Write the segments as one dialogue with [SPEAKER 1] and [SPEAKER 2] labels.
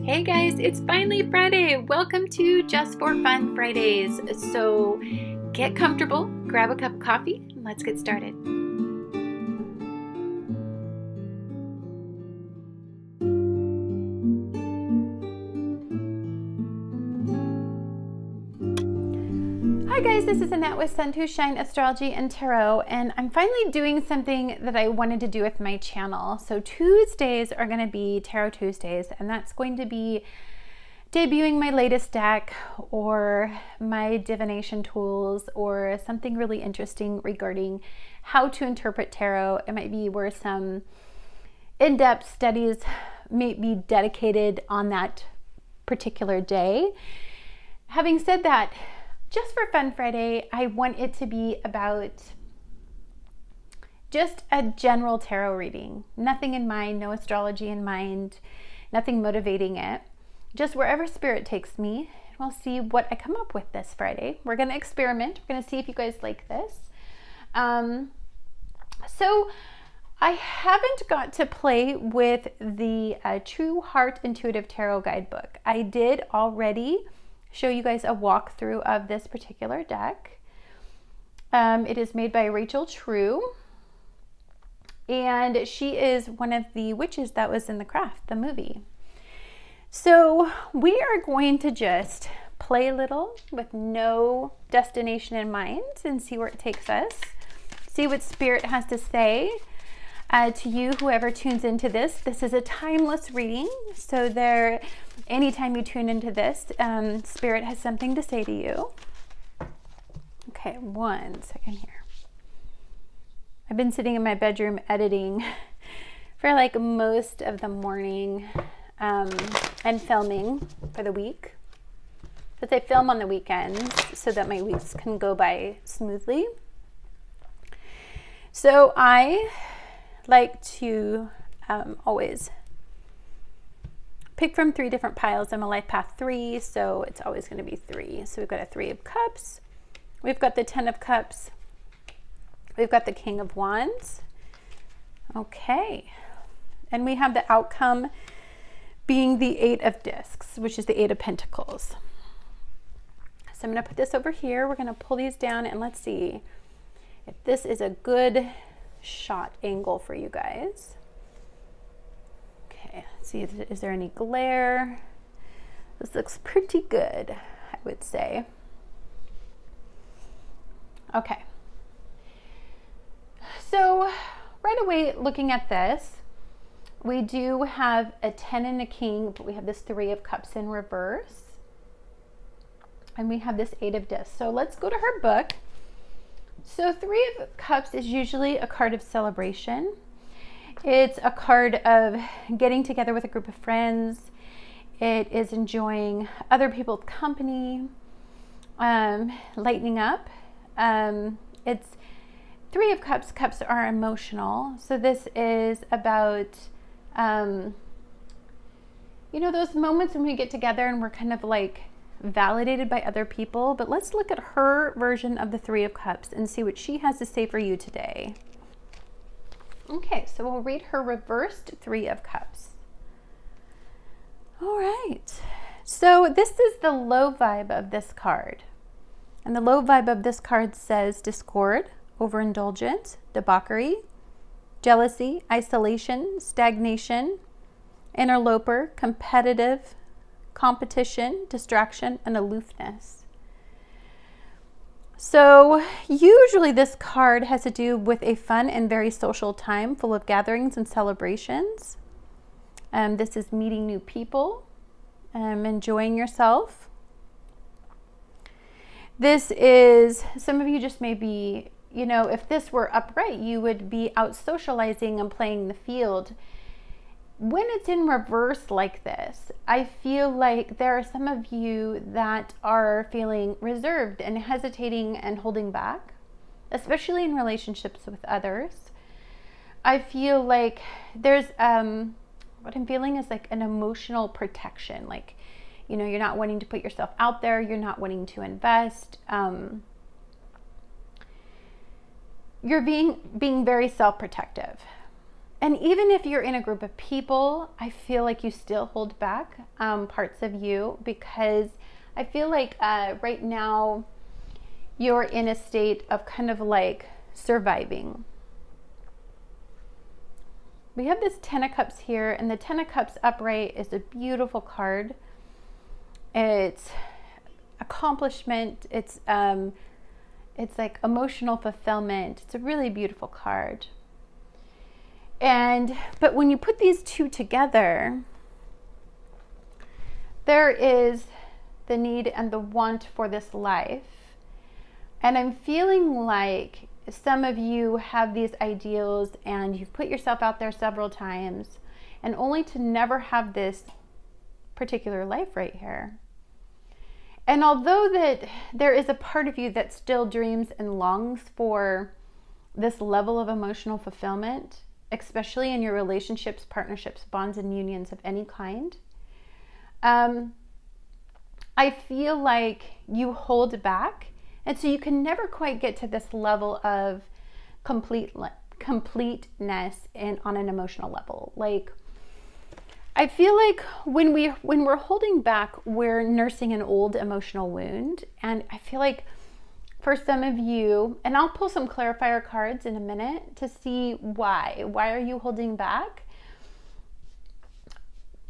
[SPEAKER 1] Hey guys, it's finally Friday. Welcome to Just for Fun Fridays. So get comfortable, grab a cup of coffee, and let's get started. Hi guys, this is Annette with Sun to Shine Astrology and Tarot, and I'm finally doing something that I wanted to do with my channel. So Tuesdays are going to be Tarot Tuesdays, and that's going to be debuting my latest deck or my divination tools or something really interesting regarding how to interpret tarot. It might be where some in-depth studies may be dedicated on that particular day. Having said that, Just for Fun Friday, I want it to be about just a general tarot reading. Nothing in mind, no astrology in mind, nothing motivating it. Just wherever spirit takes me, and we'll see what I come up with this Friday. We're going to experiment. We're going to see if you guys like this. So I haven't got to play with the True Heart Intuitive Tarot Guidebook. I did already show you guys a walkthrough of this particular deck. It is made by Rachel True, and she is one of the witches that was in The Craft, the movie. So we are going to just play a little with no destination in mind and see where it takes us. See what spirit has to say to you, whoever tunes into this. This is a timeless reading, so anytime you tune into this, spirit has something to say to you. Okay, 1 second here. I've been sitting in my bedroom editing for like most of the morning and filming for the week. But I film on the weekends so that my weeks can go by smoothly. So I like to always pick from 3 different piles. I'm a life path 3, so it's always going to be 3. So we've got a 3 of Cups, we've got the 10 of Cups, we've got the King of Wands. Okay, and we have the outcome being the 8 of Discs, which is the 8 of Pentacles. So I'm going to put this over here. We're going to pull these down, and let's see if this is a good shot angle for you guys. Okay, let's see, is there any glare? This looks pretty good, I would say. Okay. So right away, looking at this, we do have a 10 and a King, but we have this 3 of Cups in reverse. And we have this 8 of Discs. So let's go to her book. So 3 of Cups is usually a card of celebration. It's a card of getting together with a group of friends. It is enjoying other people's company, lightening up. It's 3 of Cups. Cups are emotional. So this is about you know, those moments when we get together and we're kind of like validated by other people. But let's look at her version of the 3 of Cups and see what she has to say for you today. Okay, so we'll read her reversed 3 of Cups. All right, so this is the low vibe of this card. And the low vibe of this card says discord, overindulgence, debauchery, jealousy, isolation, stagnation, interloper, competitive, competition, distraction, and aloofness. So usually this card has to do with a fun and very social time full of gatherings and celebrations. This is meeting new people, enjoying yourself. This is, some of you just may be, you know, if this were upright, you would be out socializing and playing the field. When it's in reverse like this, I feel like there are some of you that are feeling reserved and hesitating and holding back, especially in relationships with others. I feel like there's, what I'm feeling is like an emotional protection. Like, you know, you're not wanting to put yourself out there. You're not wanting to invest. You're being very self-protective. And even if you're in a group of people, I feel like you still hold back parts of you, because I feel like right now you're in a state of kind of like surviving. We have this Ten of Cups here, and the Ten of Cups upright is a beautiful card. It's accomplishment. It's like emotional fulfillment. It's a really beautiful card. But when you put these two together, there is the need and the want for this life. And I'm feeling like some of you have these ideals and you've put yourself out there several times, and only to never have this particular life right here. And although that there is a part of you that still dreams and longs for this level of emotional fulfillment, especially in your relationships, partnerships, bonds, and unions of any kind, I feel like you hold back. And so you can never quite get to this level of completeness on an emotional level. Like, I feel like when we're holding back, we're nursing an old emotional wound. And I feel like for some of you, and I'll pull some clarifier cards in a minute to see why. Why are you holding back?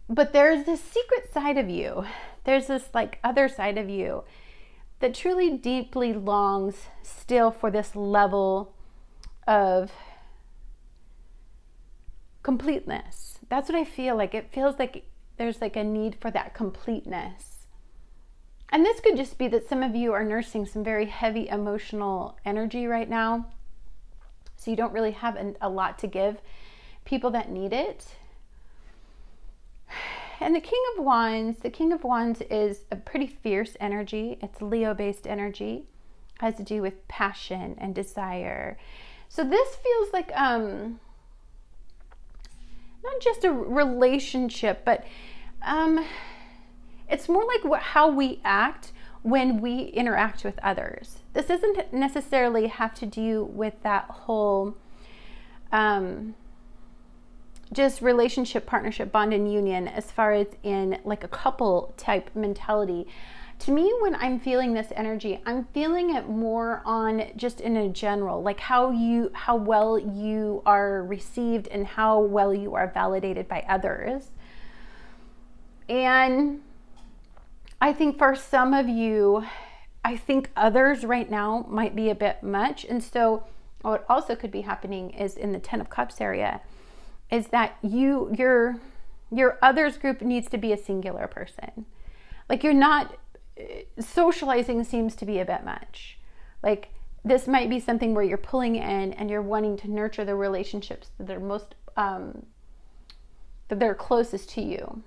[SPEAKER 1] But there's this secret side of you. There's this like other side of you that truly deeply longs still for this level of completeness. That's what I feel like. It feels like there's like a need for that completeness. And this could just be that some of you are nursing some very heavy emotional energy right now, so you don't really have a lot to give people that need it. And the King of Wands is a pretty fierce energy. It's Leo-based energy. It has to do with passion and desire. So this feels like not just a relationship, but it's more like how we act when we interact with others. This doesn't necessarily have to do with that whole just relationship, partnership, bond, and union as far as in like a couple type mentality. To me, when I'm feeling this energy, I'm feeling it more on just in a general, like how well you are received and how well you are validated by others. And I think for some of you, I think others right now might be a bit much. And so what also could be happening is in the Ten of Cups area, is that your others group needs to be a singular person. Like, you're not, socializing seems to be a bit much. Like, this might be something where you're pulling in and you're wanting to nurture the relationships that are most, that they're closest to you.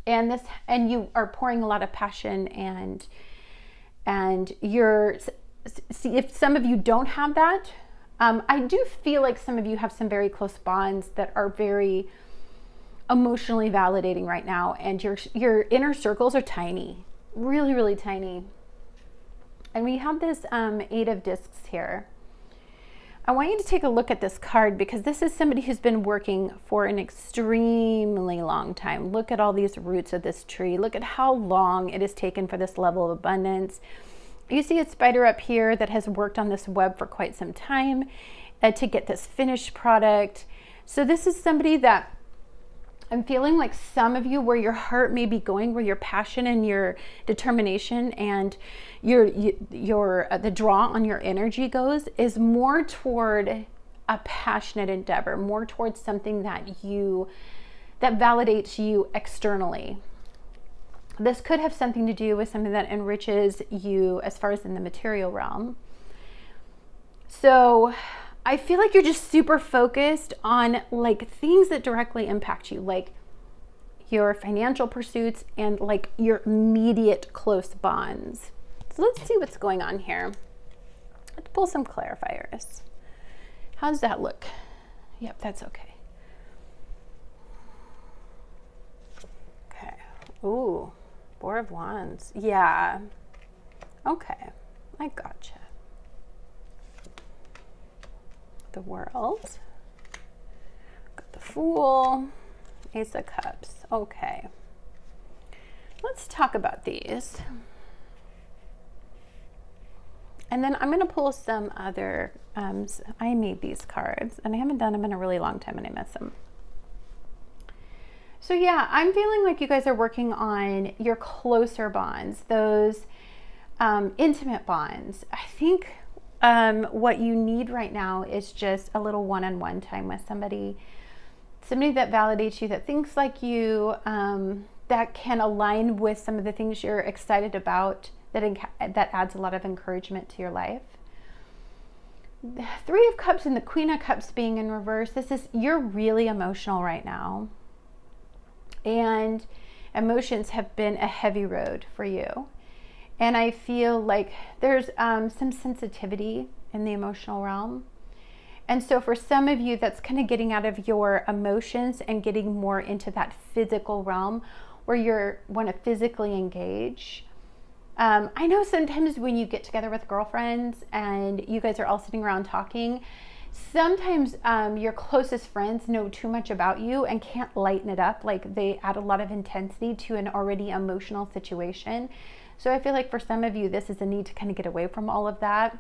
[SPEAKER 1] And you are pouring a lot of passion and you're, see, if some of you don't have that, I do feel like some of you have some very close bonds that are very emotionally validating right now, and your inner circles are tiny, really, really tiny. And we have this Eight of Discs here. I want you to take a look at this card, because this is somebody who's been working for an extremely long time. Look at all these roots of this tree. Look at how long it has taken for this level of abundance. You see a spider up here that has worked on this web for quite some time to get this finished product. So this is somebody that I'm feeling like some of you, where your heart may be going, where your passion and your determination and the draw on your energy goes, is more toward a passionate endeavor, more towards something that validates you externally. This could have something to do with something that enriches you as far as in the material realm. So I feel like you're just super focused on like things that directly impact you, like your financial pursuits and like your immediate close bonds. So let's see what's going on here. Let's pull some clarifiers. How does that look? Yep, that's okay. Okay. Ooh. Four of Wands. Yeah. Okay. I gotcha. The World. Fool, Ace of Cups. Okay. Let's talk about these. And then I'm going to pull some other, I made these cards and I haven't done them in a really long time and I miss them. So yeah, I'm feeling like you guys are working on your closer bonds, those intimate bonds. I think what you need right now is just a little one-on-one time with somebody that validates you, that thinks like you, that can align with some of the things you're excited about, that adds a lot of encouragement to your life. The Three of Cups and the Queen of Cups being in reverse, you're really emotional right now. And emotions have been a heavy road for you. And I feel like there's some sensitivity in the emotional realm. And so for some of you, that's kind of getting out of your emotions and getting more into that physical realm where you want to physically engage. I know sometimes when you get together with girlfriends and you guys are all sitting around talking, sometimes your closest friends know too much about you and can't lighten it up. Like they add a lot of intensity to an already emotional situation. So I feel like for some of you, this is a need to kind of get away from all of that,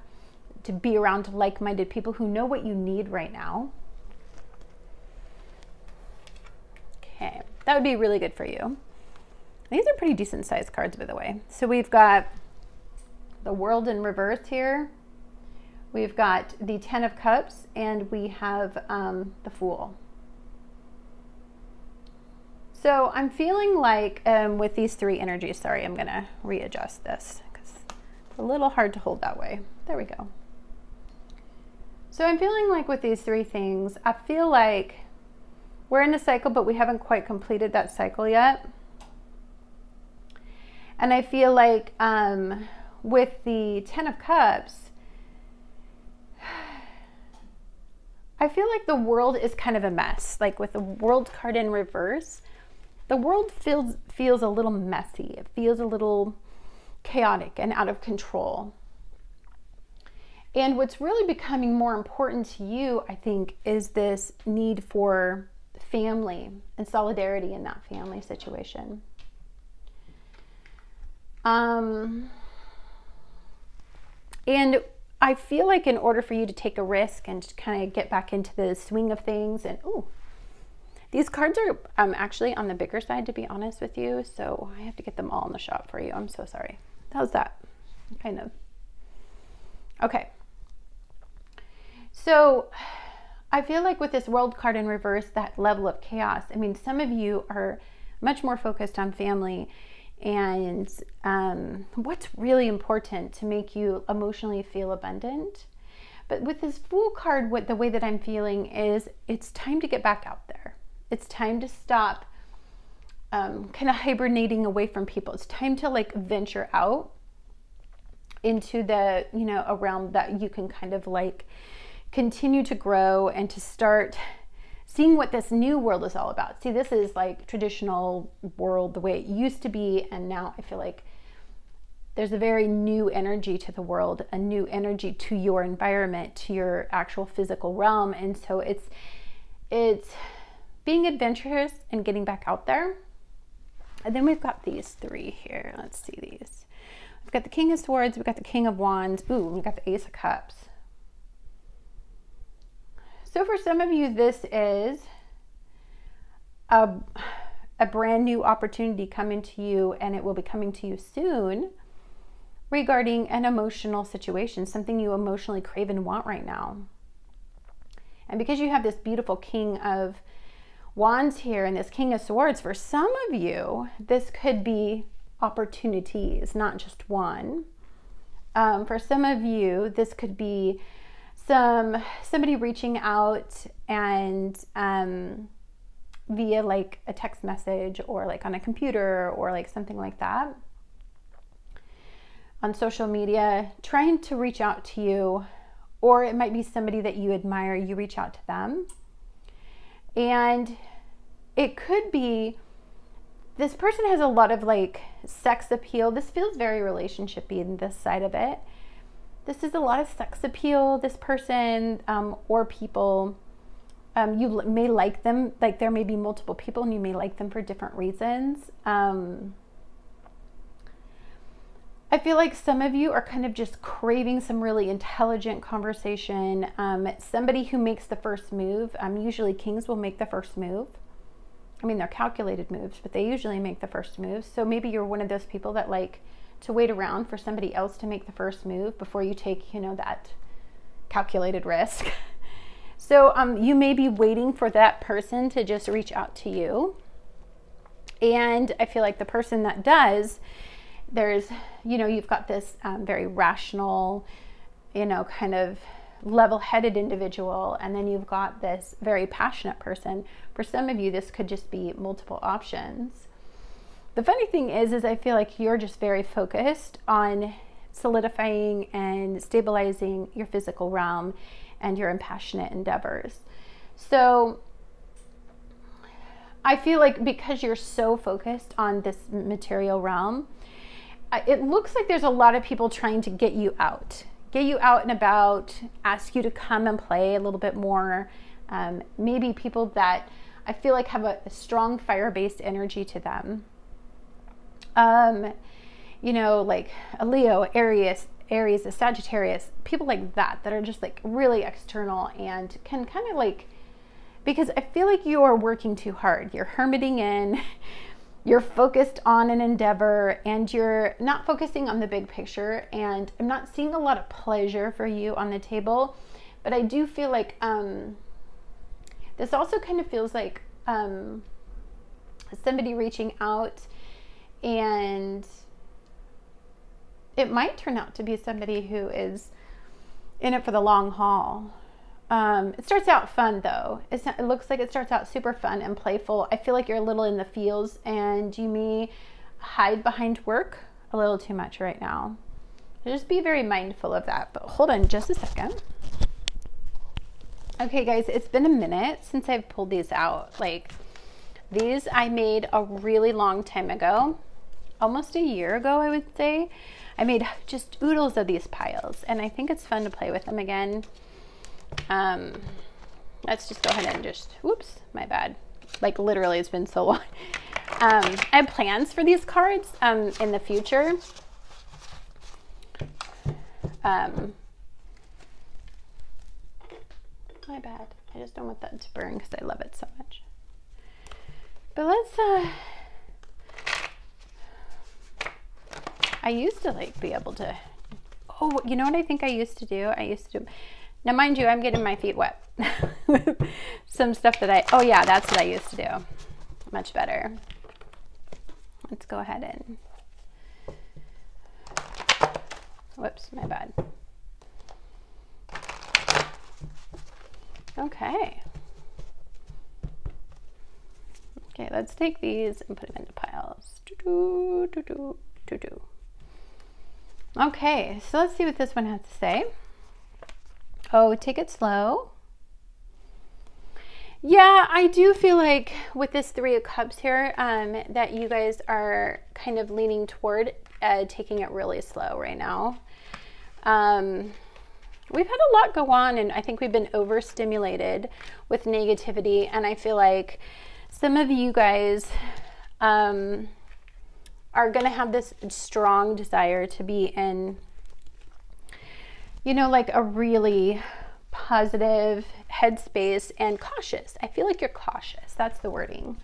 [SPEAKER 1] to be around like-minded people who know what you need right now. Okay, that would be really good for you. These are pretty decent sized cards, by the way. So we've got the World in reverse here. We've got the Ten of Cups, and we have the Fool. So I'm feeling like with these three energies, sorry, I'm going to readjust this because it's a little hard to hold that way. There we go. So I'm feeling like with these three things, I feel like we're in a cycle, but we haven't quite completed that cycle yet. And I feel like with the Ten of Cups, I feel like the world is kind of a mess. Like with the World card in reverse, the world feels a little messy. It feels a little chaotic and out of control. And what's really becoming more important to you, I think, is this need for family and solidarity in that family situation. And I feel like in order for you to take a risk and kind of get back into the swing of things, and these cards are actually on the bigger side, to be honest with you, so I have to get them all in the shop for you. I'm so sorry. How's that? Kind of. Okay. So I feel like with this World card in reverse, that level of chaos, I mean, some of you are much more focused on family and what's really important to make you emotionally feel abundant. But with this Fool card, the way that I'm feeling is it's time to get back out there. It's time to stop kind of hibernating away from people. It's time to like venture out into the, a realm that you can kind of like continue to grow and to start seeing what this new world is all about. See, this is like traditional world, the way it used to be. And now I feel like there's a very new energy to the world, a new energy to your environment, to your actual physical realm. And so it's being adventurous and getting back out there. And then we've got these three here. Let's see these. We've got the King of Swords, we've got the King of Wands. Ooh, we've got the Ace of Cups. So for some of you, this is a brand new opportunity coming to you, and it will be coming to you soon regarding an emotional situation, something you emotionally crave and want right now. And because you have this beautiful King of Wands here and this King of Swords, for some of you, this could be opportunities, not just one. For some of you, this could be somebody reaching out and via like a text message or like on a computer or like something like that on social media, trying to reach out to you, or it might be somebody that you admire, you reach out to them. And it could be this person has a lot of like sex appeal. This feels very relationshipy in this side of it. This is a lot of sex appeal, this person or people. You may like them, like there may be multiple people and you may like them for different reasons. I feel like some of you are kind of just craving some really intelligent conversation. Somebody who makes the first move, usually kings will make the first move. I mean, they're calculated moves, but they usually make the first move. So maybe you're one of those people that like to wait around for somebody else to make the first move before you take, you know, that calculated risk. So you may be waiting for that person to just reach out to you. And I feel like the person that does, there's, you know, you've got this very rational, you know, kind of level-headed individual, and then you've got this very passionate person. For some of you, this could just be multiple options. The funny thing is I feel like you're just very focused on solidifying and stabilizing your physical realm and your impassionate endeavors. So I feel like because you're so focused on this material realm, it looks like there's a lot of people trying to get you out and about, ask you to come and play a little bit more. Maybe people that I feel like have a strong fire-based energy to them. You know, like a Leo, Aries, a Sagittarius, people like that are just like really external and can kind of like, because I feel like you are working too hard. You're hermiting in, you're focused on an endeavor, and you're not focusing on the big picture. And I'm not seeing a lot of pleasure for you on the table, but I do feel like this also kind of feels like somebody reaching out, and it might turn out to be somebody who is in it for the long haul. It starts out fun though. It looks like it starts out super fun and playful. I feel like you're a little in the feels, and you may hide behind work a little too much right now. So just be very mindful of that. But hold on just a second. Okay guys, it's been a minute since I've pulled these out. Like these I made a really long time ago, almost a year ago I would say. I made just oodles of these piles, and I think it's fun to play with them again. Let's just go ahead and just, whoops, my bad. Like literally it's been so long. I have plans for these cards in the future. My bad. I just don't want that to burn because I love it so much. But let's, I used to like be able to, oh, you know what I think I used to do? Now mind you, I'm getting my feet wet with some stuff that oh yeah, that's what I used to do. Much better. Let's go ahead and, whoops, my bad. Okay. Okay, let's take these and put them into piles. Okay, so let's see what this one has to say. Oh, take it slow. Yeah, I do feel like with this Three of Cups here, that you guys are kind of leaning toward taking it really slow right now. We've had a lot go on, and I think we've been overstimulated with negativity, and I feel like some of you guys are going to have this strong desire to be in, you know, like a really positive headspace and cautious. I feel like you're cautious. That's the wording.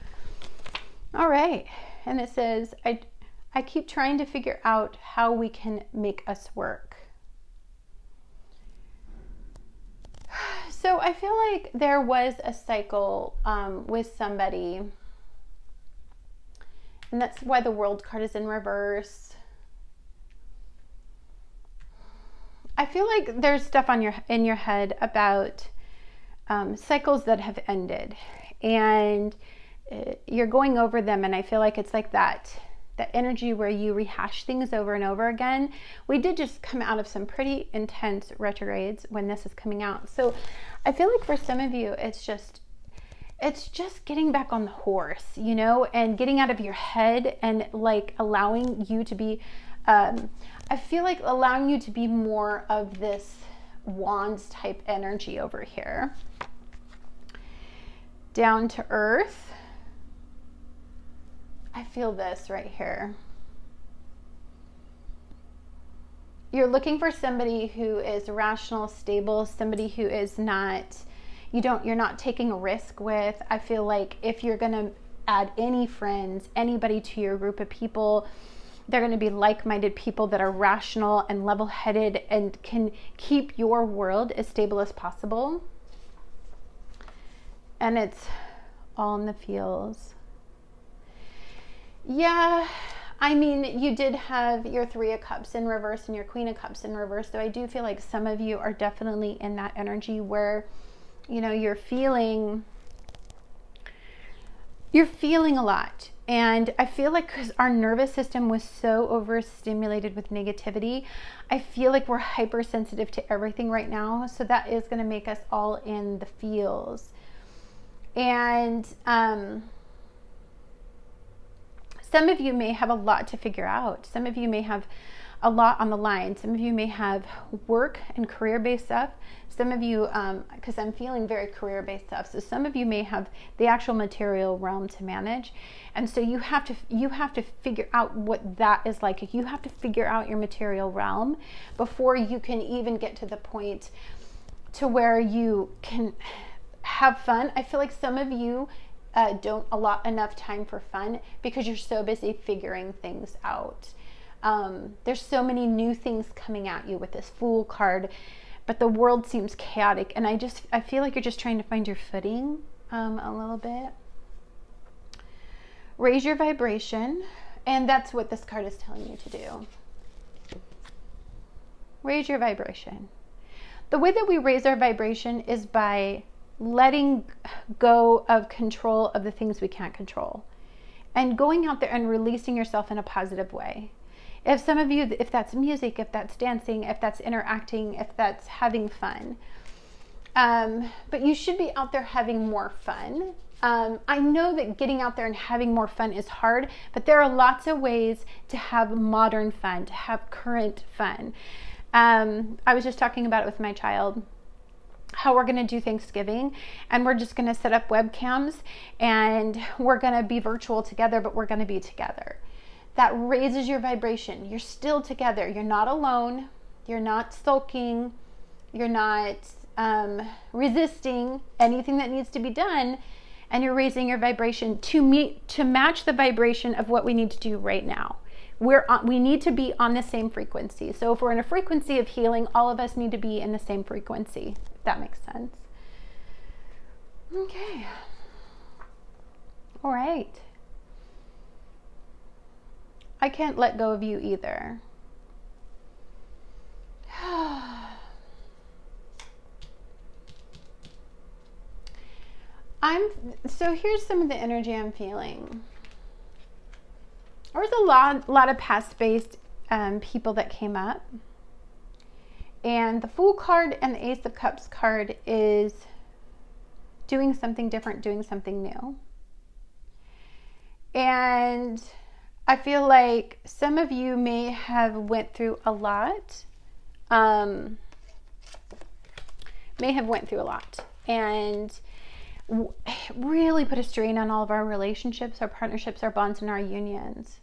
[SPEAKER 1] All right. And it says, I keep trying to figure out how we can make us work. So I feel like there was a cycle with somebody, and that's why the World card is in reverse. I feel like there's stuff on in your head about cycles that have ended, and you're going over them, and I feel like it's like that energy where you rehash things over and over again. We did just come out of some pretty intense retrogrades when this is coming out, so I feel like for some of you it's just getting back on the horse, you know, and getting out of your head, and like allowing you to be I feel like allowing you to be more of this wands type energy over here. down to earth. I feel this right here. You're looking for somebody who is rational, stable, somebody who is not, you're not taking a risk with. I feel like if you're going to add any friends, anybody to your group of people, they're going to be like-minded people that are rational and level-headed and can keep your world as stable as possible. And it's all in the feels. Yeah, I mean, you did have your Three of Cups in reverse and your Queen of Cups in reverse. So I do feel like some of you are definitely in that energy where, you know, you're feeling a lot. And I feel like because our nervous system was so overstimulated with negativity, I feel like we're hypersensitive to everything right now. So that is going to make us all in the feels. And some of you may have a lot to figure out. Some of you may have a lot on the line. Some of you may have work and career-based stuff. Some of you, because I'm feeling very career-based stuff, so some of you may have the actual material realm to manage. And so you have to figure out what that is like. You have to figure out your material realm before you can even get to the point to where you can have fun. I feel like some of you don't allot enough time for fun because you're so busy figuring things out. There's so many new things coming at you with this Fool card, but the world seems chaotic, and I feel like you're just trying to find your footing a little bit. Raise your vibration, and that's what this card is telling you to do. Raise your vibration. The way that we raise our vibration is by letting go of control of the things we can't control and going out there and releasing yourself in a positive way. If some of you, if that's music, if that's dancing, if that's interacting, if that's having fun, but you should be out there having more fun. I know that getting out there and having more fun is hard, but there are lots of ways to have modern fun, to have current fun. I was just talking about it with my child, how we're going to do Thanksgiving, and we're just going to set up webcams and we're going to be virtual together, but we're going to be together. That raises your vibration. You're still together. You're not alone. You're not sulking. You're not resisting anything that needs to be done, and you're raising your vibration to match the vibration of what we need to do right now. We need to be on the same frequency. So if we're in a frequency of healing, all of us need to be in the same frequency, if that makes sense. Okay. All right. I can't let go of you either. So here's some of the energy I'm feeling. There was a lot of past-based people that came up. And the Fool card and the Ace of Cups card is doing something different, doing something new. And I feel like some of you may have went through a lot. And really put a strain on all of our relationships, our partnerships, our bonds, and our unions.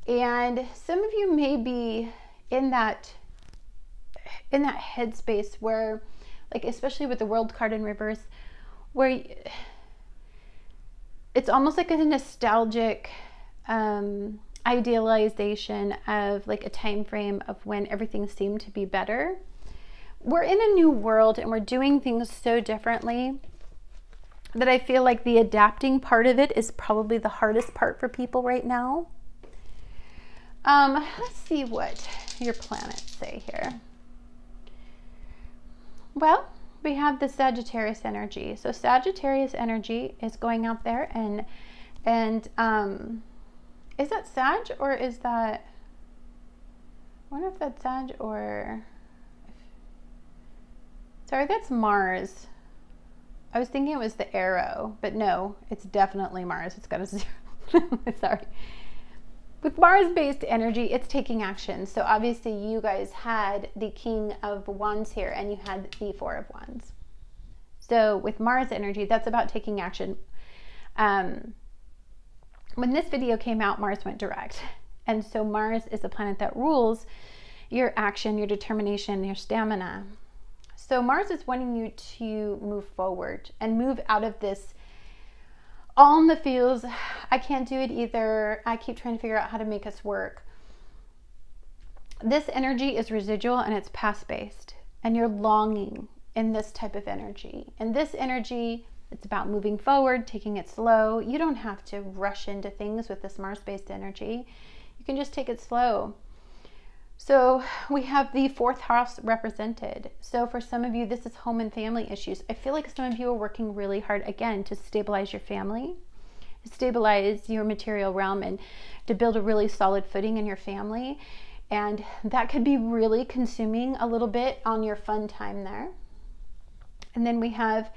[SPEAKER 1] And some of you may be in that headspace where, like, especially with the World card in reverse, where it's almost like a nostalgic idealization of like a time frame of when everything seemed to be better. We're in a new world and we're doing things so differently that I feel like the adapting part of it is probably the hardest part for people right now. Let's see what your planets say here. Well, we have the Sagittarius energy. So Sagittarius energy is going out there and is that Sag or is that, I wonder if that's Sag or, sorry, that's Mars. I was thinking it was the arrow, but no, it's definitely Mars. It's got a 0. Sorry. With Mars-based energy, it's taking action. So obviously you guys had the King of Wands here and you had the Four of Wands. So with Mars energy, that's about taking action. When this video came out, Mars went direct. And so Mars is a planet that rules your action, your determination, your stamina. So Mars is wanting you to move forward and move out of this all in the feels. I can't do it either. I keep trying to figure out how to make us work. This energy is residual and it's past-based. And you're longing in this type of energy. And this energy, it's about moving forward, taking it slow. You don't have to rush into things with this Mars-based energy. You can just take it slow. So we have the 4th house represented. So for some of you, this is home and family issues. I feel like some of you are working really hard, again, to stabilize your family, stabilize your material realm, and to build a really solid footing in your family. And that could be really consuming a little bit on your fun time there. And then we have,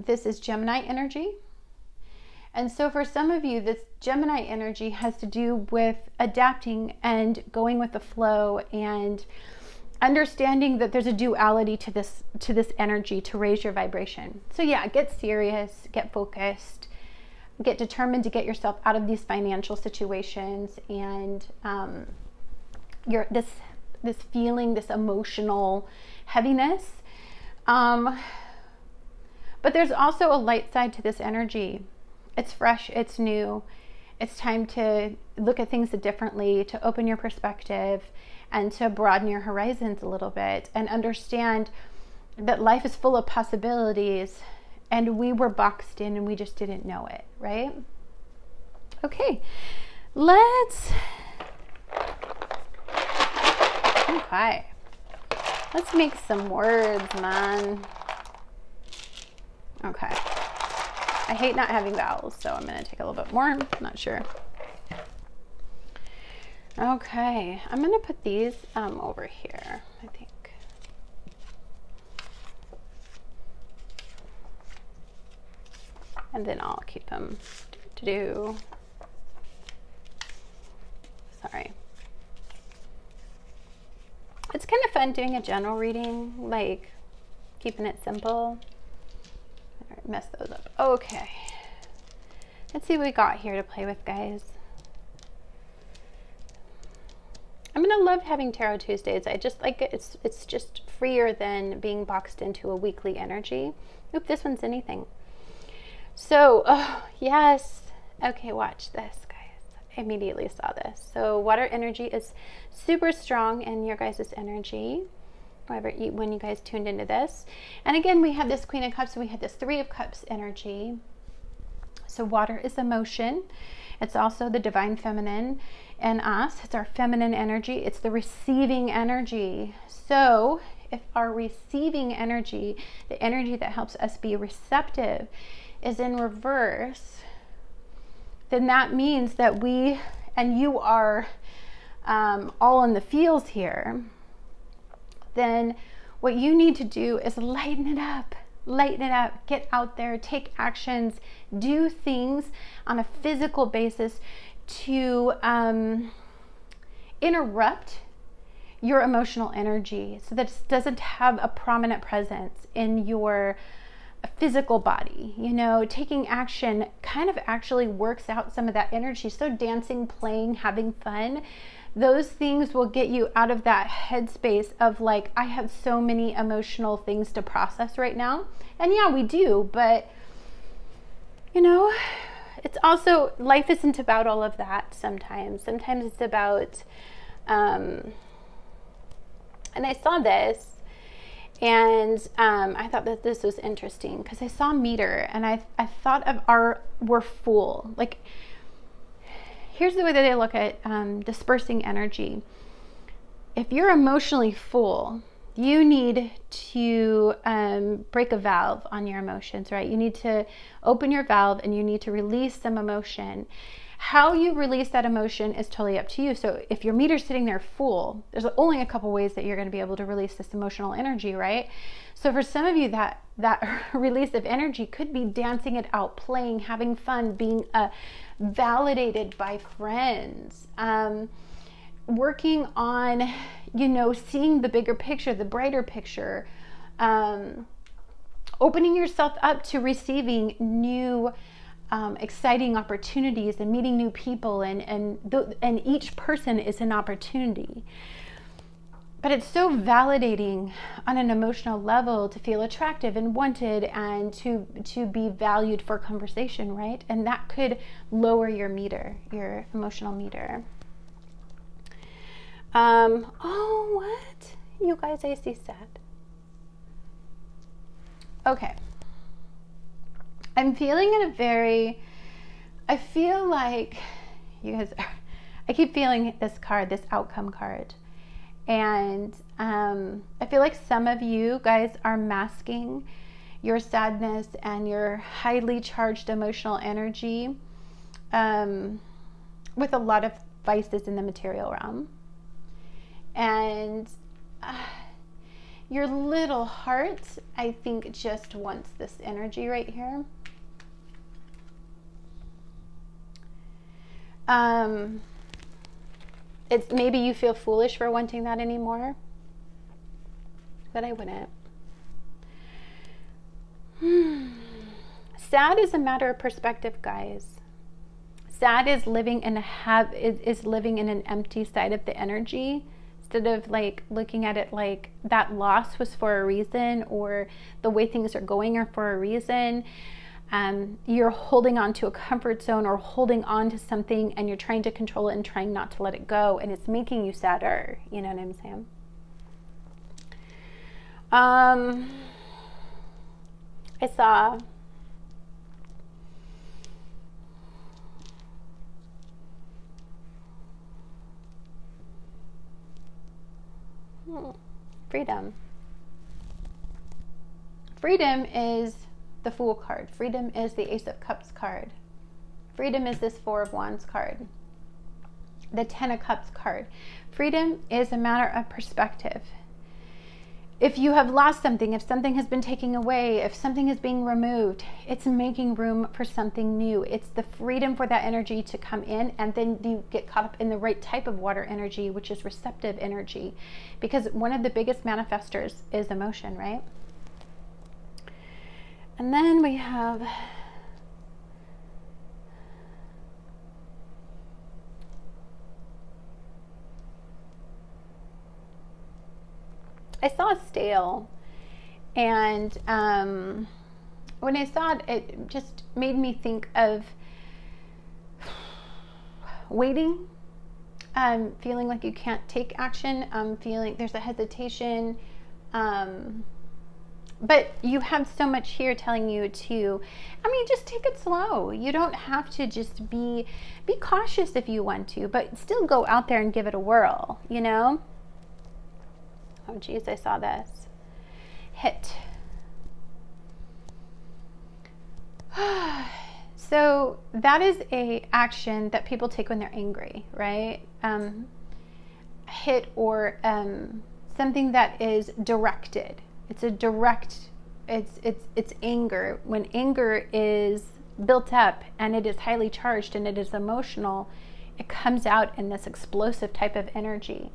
[SPEAKER 1] this is Gemini energy. And so for some of you, this Gemini energy has to do with adapting and going with the flow and understanding that there's a duality to this energy to raise your vibration. So yeah, get serious, get focused, get determined to get yourself out of these financial situations, and this feeling, this emotional heaviness. But there's also a light side to this energy. It's fresh, it's new. It's time to look at things differently, to open your perspective, and to broaden your horizons a little bit, and understand that life is full of possibilities, and we were boxed in and we just didn't know it, right? Okay, let's make some words, man. Okay. I hate not having vowels, so I'm going to take a little bit more. I'm not sure. Okay, I'm going to put these over here, I think. And then I'll keep them Sorry. It's kind of fun doing a general reading, like keeping it simple. Mess those up. Okay, let's see what we got here to play with, guys. I'm gonna love having Tarot Tuesdays. I just like it. It's just freer than being boxed into a weekly energy. Oop, this one's anything. So, oh yes. Okay, watch this, guys. I immediately saw this. So water energy is super strong in your guys' energy. When you guys tuned into this. And again, we have this Queen of Cups, so we had this 3 of Cups energy. So water is emotion. It's also the divine feminine in us. It's our feminine energy. It's the receiving energy. So if our receiving energy, the energy that helps us be receptive, is in reverse, then that means that we and you are all in the feels here. Then what you need to do is lighten it up, get out there, take actions, do things on a physical basis to interrupt your emotional energy so that it doesn't have a prominent presence in your physical body. You know, taking action kind of actually works out some of that energy. So dancing, playing, having fun, those things will get you out of that headspace of like, I have so many emotional things to process right now. And yeah, we do, but you know, it's also, life isn't about all of that sometimes. Sometimes it's about, and I saw this and I thought that this was interesting because I saw meter and I thought of we're full. Like, here's the way that they look at dispersing energy. If you're emotionally full, you need to break a valve on your emotions, right? You need to open your valve and you need to release some emotion. How you release that emotion is totally up to you. So if your meter's sitting there full, there's only a couple ways that you're going to be able to release this emotional energy, right? So for some of you, that release of energy could be dancing it out, playing, having fun, being validated by friends, working on, you know, seeing the bigger picture, the brighter picture, opening yourself up to receiving new exciting opportunities and meeting new people, and each person is an opportunity. But it's so validating on an emotional level to feel attractive and wanted and to be valued for conversation, right? And that could lower your meter, your emotional meter. Oh, what? You guys, I see sad. Okay. I'm feeling I feel like you guys I keep feeling this card, this outcome card. And I feel like some of you guys are masking your sadness and your highly charged emotional energy with a lot of vices in the material realm. And your little heart, I think, just wants this energy right here. It's maybe you feel foolish for wanting that anymore, but I wouldn't. Sad is a matter of perspective, guys. Sad is living in living in an empty side of the energy, instead of like looking at it like that loss was for a reason, or the way things are going are for a reason. You're holding on to a comfort zone or holding on to something, and you're trying to control it and trying not to let it go, and it's making you sadder. You know what I'm saying? I saw freedom. Freedom is the Fool card. Freedom is the Ace of Cups card. Freedom is this Four of Wands card. The Ten of Cups card. Freedom is a matter of perspective. If you have lost something, if something has been taken away, if something is being removed, it's making room for something new. It's the freedom for that energy to come in, and then you get caught up in the right type of water energy, which is receptive energy. Because one of the biggest manifestors is emotion, right? And then we have I saw stale, and when I saw it, it just made me think of waiting, feeling like you can't take action, feeling there's a hesitation, but you have so much here telling you to, just take it slow. You don't have to just be cautious if you want to, but still go out there and give it a whirl, you know? Oh, geez, I saw this. Hit. So that is a action that people take when they're angry, right? Hit, or something that is directed. It's a direct, it's anger. When anger is built up and it is highly charged and it is emotional, it comes out in this explosive type of energy.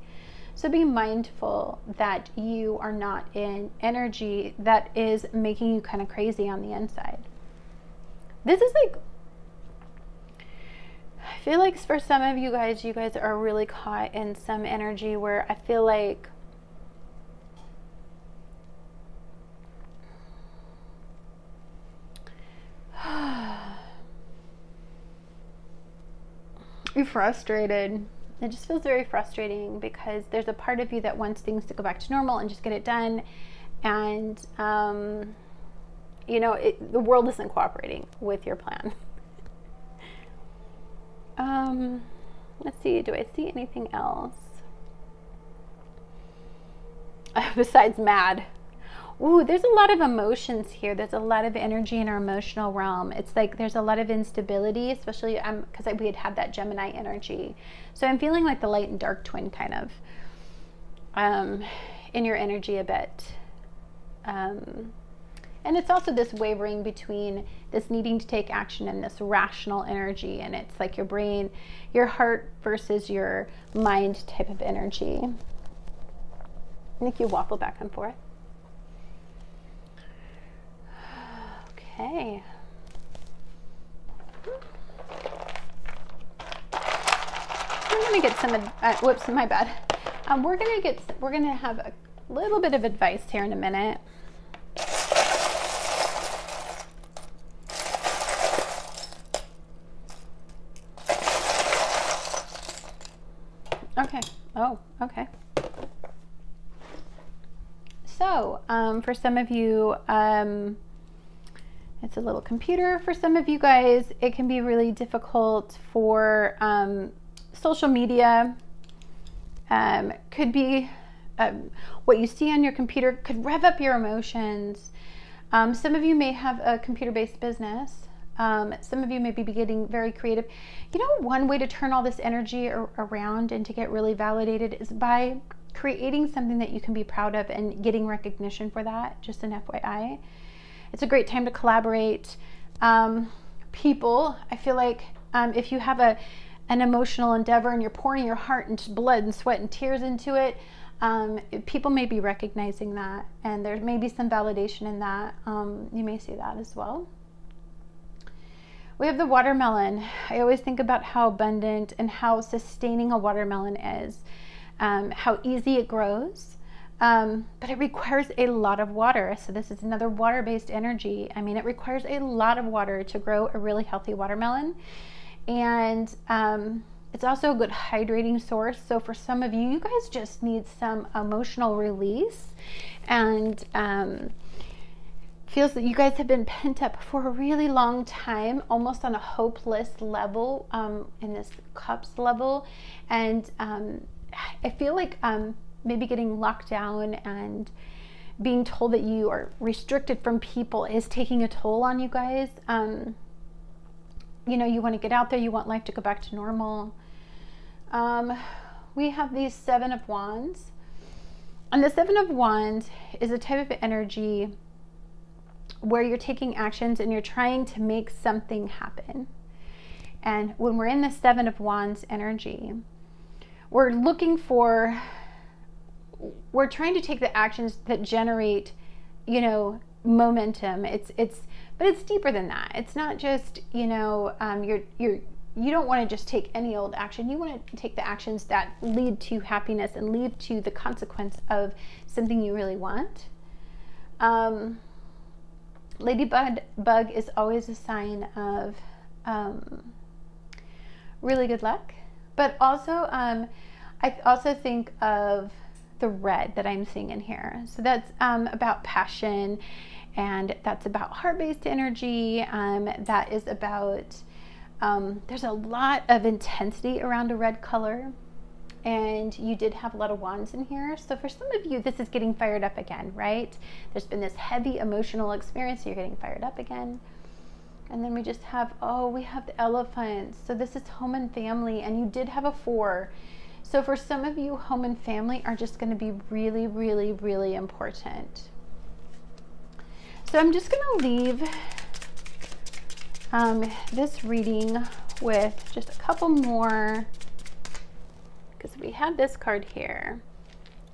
[SPEAKER 1] So be mindful that you are not in energy that is making you kind of crazy on the inside. This is like, I feel like for some of you guys are really caught in some energy where I feel like you're frustrated. It just feels very frustrating because there's a part of you that wants things to go back to normal and just get it done. And, the world isn't cooperating with your plan. Let's see. Do I see anything else? Besides mad. Ooh, there's a lot of emotions here. There's a lot of energy in our emotional realm. It's like there's a lot of instability, especially because we had that Gemini energy. So I'm feeling like the light and dark twin kind of in your energy a bit. And it's also this wavering between this needing to take action and this rational energy. And it's like your brain, your heart versus your mind type of energy. I think you waffle back and forth. Okay. I'm gonna get some, whoops, my bad. We're gonna have a little bit of advice here in a minute. Okay. Oh, okay. So, for some of you, it's a little computer. For some of you guys, it can be really difficult for social media. Could be what you see on your computer could rev up your emotions. Some of you may have a computer-based business. Some of you may be getting very creative. You know, one way to turn all this energy around and to get really validated is by creating something that you can be proud of and getting recognition for that. Just an FYI. It's a great time to collaborate. People, I feel like if you have an emotional endeavor and you're pouring your heart and blood and sweat and tears into it, people may be recognizing that, and there may be some validation in that. You may see that as well. We have the watermelon. I always think about how abundant and how sustaining a watermelon is, how easy it grows, but it requires a lot of water. So this is another water-based energy. I mean, it requires a lot of water to grow a really healthy watermelon. And it's also a good hydrating source. So for some of you, you guys just need some emotional release, and feels that you guys have been pent up for a really long time, almost on a hopeless level, in this cups level. And I feel like maybe getting locked down and being told that you are restricted from people is taking a toll on you guys. You know, you want to get out there, you want life to go back to normal. We have these Seven of Wands. And the Seven of Wands is a type of energy where you're taking actions and you're trying to make something happen. And when we're in the Seven of Wands energy, we're trying to take the actions that generate, you know, momentum. But it's deeper than that. It's not just, you know, you don't want to just take any old action. You want to take the actions that lead to happiness and lead to the consequence of something you really want. Ladybug is always a sign of really good luck. But also, I also think of the red that I'm seeing in here. So that's about passion, and that's about heart-based energy. That is about, there's a lot of intensity around a red color, and you did have a lot of wands in here. So for some of you, this is getting fired up again, right? There's been this heavy emotional experience, so you're getting fired up again. And then we just have, we have the elephant. So this is home and family, and you did have a 4. So for some of you, home and family are just going to be really, really, really important. So I'm just going to leave this reading with just a couple more, because we had this card here.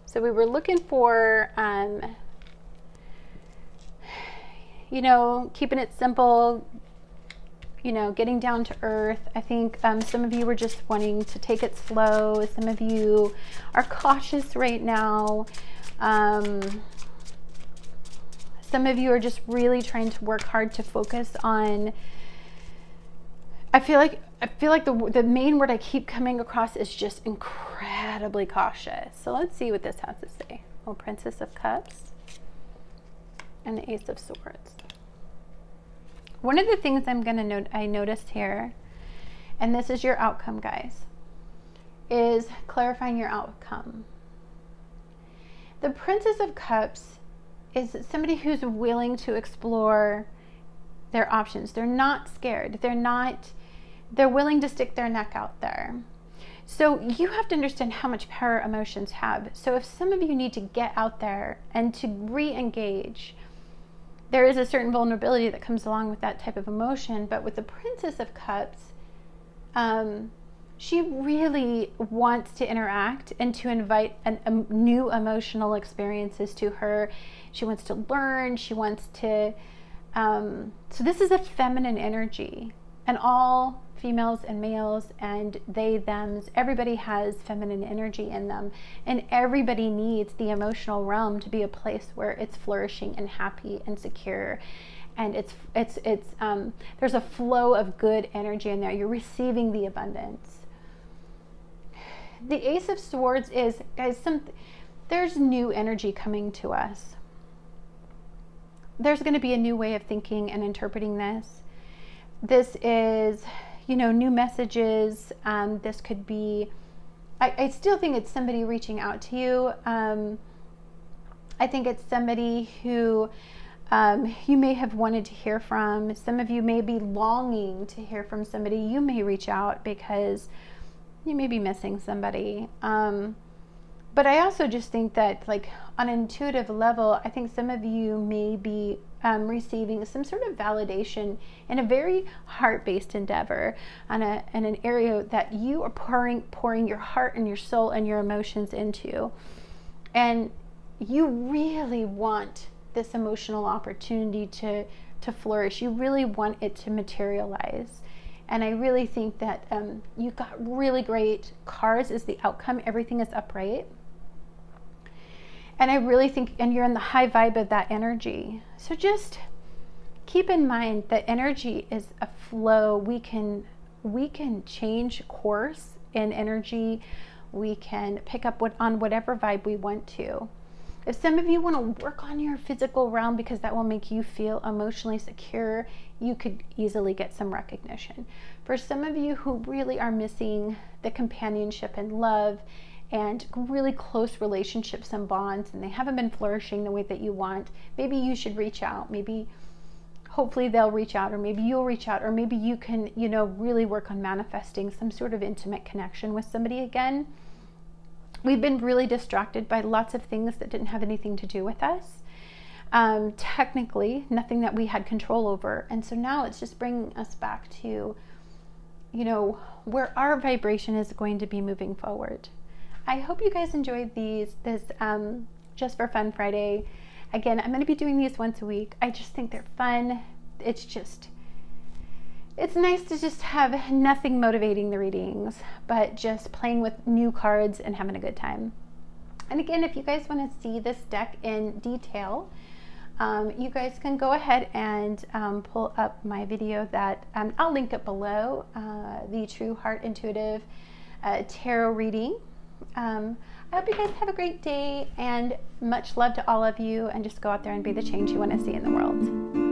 [SPEAKER 1] So we were looking for, you know, keeping it simple, you know, getting down to earth. I think some of you were just wanting to take it slow. Some of you are cautious right now. Some of you are just really trying to work hard to focus on, I feel like the main word I keep coming across is just incredibly cautious. So let's see what this has to say. Oh, Princess of Cups and the Ace of Swords. One of the things I noticed here, and this is your outcome, guys, is clarifying your outcome. The Princess of Cups is somebody who's willing to explore their options. They're not scared. They're willing to stick their neck out there. So you have to understand how much power emotions have. So if some of you need to get out there and to re-engage, there is a certain vulnerability that comes along with that type of emotion. But with the Princess of Cups, she really wants to interact and to invite new emotional experiences to her. She wants to learn. She wants to So this is a feminine energy, and all females and males and they, thems, everybody has feminine energy in them, and everybody needs the emotional realm to be a place where it's flourishing and happy and secure, and there's a flow of good energy in there. You're receiving the abundance. The Ace of Swords is, guys, there's new energy coming to us. There's going to be a new way of thinking and interpreting this. This is, you know, new messages. This could be, I still think it's somebody reaching out to you. I think it's somebody who you may have wanted to hear from. Some of you may be longing to hear from somebody. You may reach out because you may be missing somebody. But I also just think that, like, on an intuitive level, I think some of you may be receiving some sort of validation in a very heart-based endeavor, in an area that you are pouring your heart and your soul and your emotions into. And you really want this emotional opportunity to flourish. You really want it to materialize. And I really think that you got really great cards as the outcome. Everything is upright. And I really think, and you're in the high vibe of that energy. So just keep in mind that energy is a flow. We can change course in energy. We can pick up on whatever vibe we want to. If some of you want to work on your physical realm because that will make you feel emotionally secure, you could easily get some recognition. For some of you who really are missing the companionship and love and really close relationships and bonds, and they haven't been flourishing the way that you want, maybe you should reach out. Maybe, hopefully they'll reach out, or maybe you'll reach out, or maybe you can, you know, really work on manifesting some sort of intimate connection with somebody again. We've been really distracted by lots of things that didn't have anything to do with us. Technically, nothing that we had control over. And so now it's just bringing us back to, you know, where our vibration is going to be moving forward. I hope you guys enjoyed this Just for Fun Friday. Again, I'm going to be doing these once a week. I just think they're fun. It's nice to just have nothing motivating the readings, but just playing with new cards and having a good time. And again, if you guys want to see this deck in detail, you guys can go ahead and pull up my video that I'll link it below, the True Heart Intuitive Tarot reading. I hope you guys have a great day, and much love to all of you, and just go out there and be the change you want to see in the world.